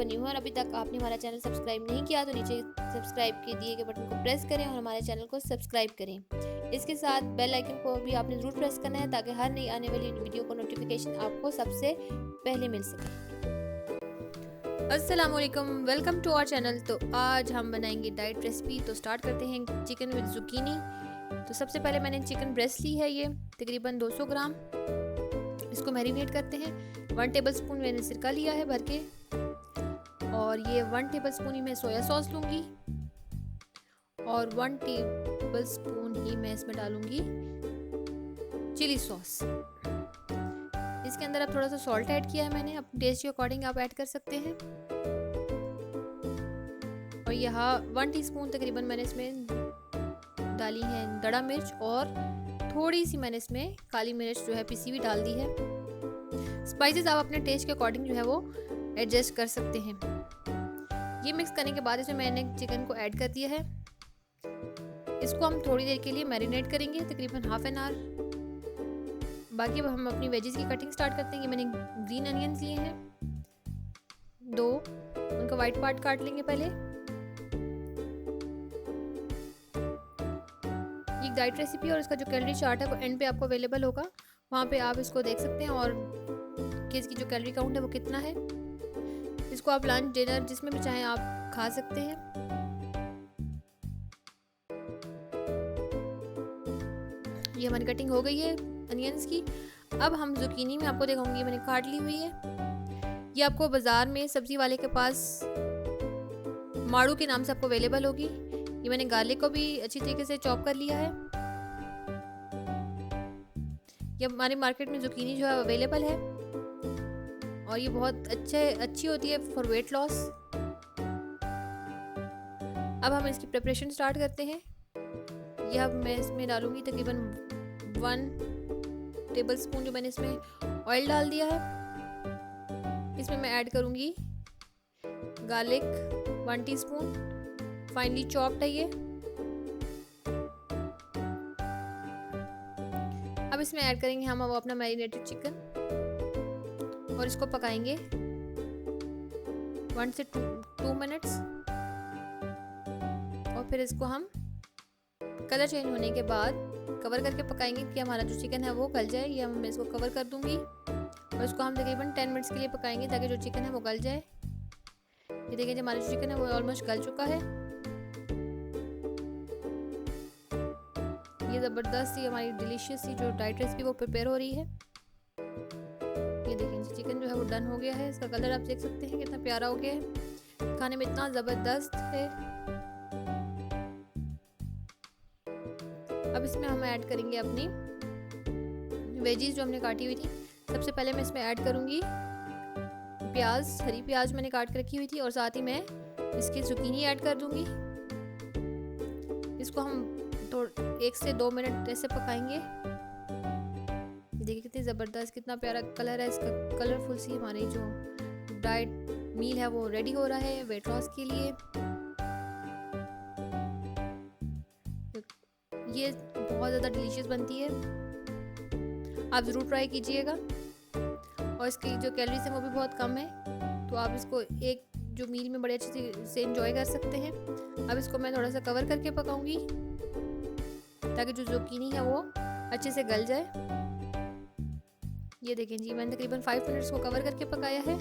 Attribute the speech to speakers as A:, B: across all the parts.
A: पर न्यू है और अभी तक आपने हमारा चैनल सब्सक्राइब नहीं किया तो नीचे सब्सक्राइब के दिए गए बटन को प्रेस करें और हमारे चैनल को सब्सक्राइब करें। इसके साथ बेल आइकन को भी आपने ज़रूर प्रेस करना है ताकि हर नई आने वाली वीडियो को नोटिफिकेशन आपको सबसे पहले मिल सके। अस्सलाम वालेकुम, वेलकम टू आवर चैनल। तो आज हम बनाएंगे डाइट रेसिपी। तो स्टार्ट करते हैं चिकन विद जुकीनी। तो सबसे पहले मैंने चिकन ब्रेस्ट ली है, ये तकरीबन 200 ग्राम। इसको मैरिनेट करते हैं। 1 टेबलस्पून मैंने सिरका लिया है भर के, और ये 1 टेबलस्पून ही मैं सोया सॉस लूँगी और 1 टेबलस्पून ही मैं इसमें डालूँगी चिली सॉस। इसके अंदर अब थोड़ा सा सॉल्ट ऐड किया है मैंने, अपने टेस्ट के अकॉर्डिंग आप ऐड कर सकते हैं। और यहाँ 1 टीस्पून तकरीबन मैंने इसमें डाली है दड़ा मिर्च, और थोड़ी सी मैंने इसमें काली मिर्च जो है पिसी हुई डाल दी है। स्पाइसेस आप अपने टेस्ट के अकॉर्डिंग जो है वो एडजस्ट कर सकते हैं। ये मिक्स करने के बाद इसमें मैंने चिकन को ऐड कर दिया है। इसको हम थोड़ी देर के लिए मैरिनेट करेंगे, तकरीबन हाफ एन आवर। बाकी अब हम अपनी वेजिस की कटिंग स्टार्ट करते हैं। मैंने ग्रीन अनियंस लिए हैं 2, उनका वाइट पार्ट काट लेंगे पहले। ये डाइट रेसिपी और इसका जो कैलोरी चार्ट है वो एंड पे आपको अवेलेबल होगा, वहाँ पे आप इसको देख सकते हैं और कि इसकी जो कैलोरी काउंट है वो कितना है। इसको आप लंच डिनर जिसमें भी चाहें आप खा सकते हैं। ये हमारी कटिंग हो गई है अनियंस की। अब हम जुकीनी में आपको दिखाऊंगी, मैंने काट ली हुई है। ये आपको बाज़ार में सब्ज़ी वाले के पास माड़ू के नाम से आपको अवेलेबल होगी। ये मैंने गार्लिक को भी अच्छी तरीके से चॉप कर लिया है। ये हमारी मार्केट में जुकीनी जो है अवेलेबल है और ये बहुत अच्छी होती है फॉर वेट लॉस। अब हम इसकी प्रिपरेशन स्टार्ट करते हैं। यह अब मैं इसमें डालूंगी तकरीबन 1 टेबलस्पून जो मैंने इसमें ऑयल डाल दिया है। इसमें मैं ऐड करूंगी गार्लिक 1 टीस्पून, फाइनली चॉप्ड है ये। अब इसमें ऐड करेंगे हम वो अपना मैरिनेटेड चिकन और इसको पकाएंगे 1 से 2 मिनट्स। और फिर इसको हम कलर चेंज होने के बाद कवर करके पकाएंगे कि हमारा जो चिकन है वो गल जाए। ये मैं इसको कवर कर दूंगी और इसको हम तकरीबन 10 मिनट्स के लिए पकाएंगे ताकि जो चिकन है वो गल जाए। ये देखिए, जो हमारा जो चिकन है वो ऑलमोस्ट गल चुका है। ये ज़बरदस्त सी हमारी डिलीशियस सी जो डाइट रेसिपी वो प्रिपेयर हो रही है। ये देखिए, चिकन जो है वो डन हो गया है। इसका कलर आप देख सकते हैं कितना प्यारा हो गया है, खाने में इतना ज़बरदस्त है। अब इसमें हम ऐड करेंगे अपनी वेजीज जो हमने काटी हुई थी। सबसे पहले मैं इसमें ऐड करूँगी प्याज, हरी प्याज मैंने काट कर रखी हुई थी, और साथ ही मैं इसकी जुकीनी ऐड कर दूँगी। इसको हम 1 से 2 मिनट ऐसे पकाएंगे। देखिए कितनी ज़बरदस्त, कितना प्यारा कलर है इसका। कलरफुल सी हमारी जो डाइट मील है वो रेडी हो रहा है वेट लॉस के लिए। ये बहुत ज़्यादा डिलीशियस बनती है, आप ज़रूर ट्राई कीजिएगा। और इसकी जो कैलोरीज है वो भी बहुत कम है, तो आप इसको एक जो मील में बड़े अच्छे से एंजॉय कर सकते हैं। अब इसको मैं थोड़ा सा कवर करके पकाऊंगी ताकि जो जुकीनी है वो अच्छे से गल जाए। ये देखें जी, मैंने तकरीबन 5 मिनट्स को कवर करके पकाया है।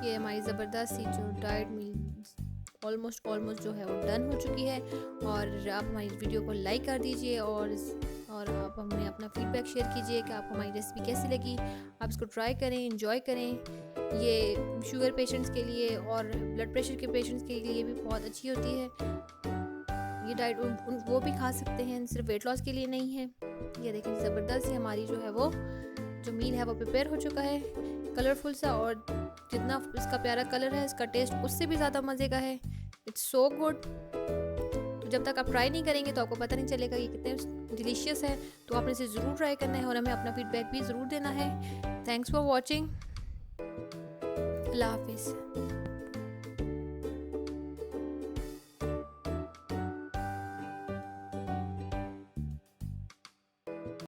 A: ये हमारी ज़बरदस्त सी जो डाइट मील ऑलमोस्ट जो है वो डन हो चुकी है। और आप हमारी वीडियो को लाइक कर दीजिए और आप हमें अपना फीडबैक शेयर कीजिए कि आपको हमारी रेसिपी कैसी लगी। आप इसको ट्राई करें, एंजॉय करें। ये शुगर पेशेंट्स के लिए और ब्लड प्रेशर के पेशेंट्स के लिए भी बहुत अच्छी होती है। ये डाइट वो भी खा सकते हैं, सिर्फ वेट लॉस के लिए नहीं है। ये देखें, ज़बरदस्त ही हमारी जो है वो जो मील है वो प्रिपेयर हो चुका है, कलरफुल सा। और जितना इसका प्यारा कलर है, इसका टेस्ट उससे भी ज़्यादा मज़े का है। It's so good. तो जब तक आप ट्राई नहीं करेंगे तो आपको पता नहीं चलेगा ये कितने डिलीशियस है। तो आपने इसे ज़रूर ट्राई करना है और हमें अपना फीडबैक भी ज़रूर देना है। Thanks for watching. अल्लाह हाफिज़।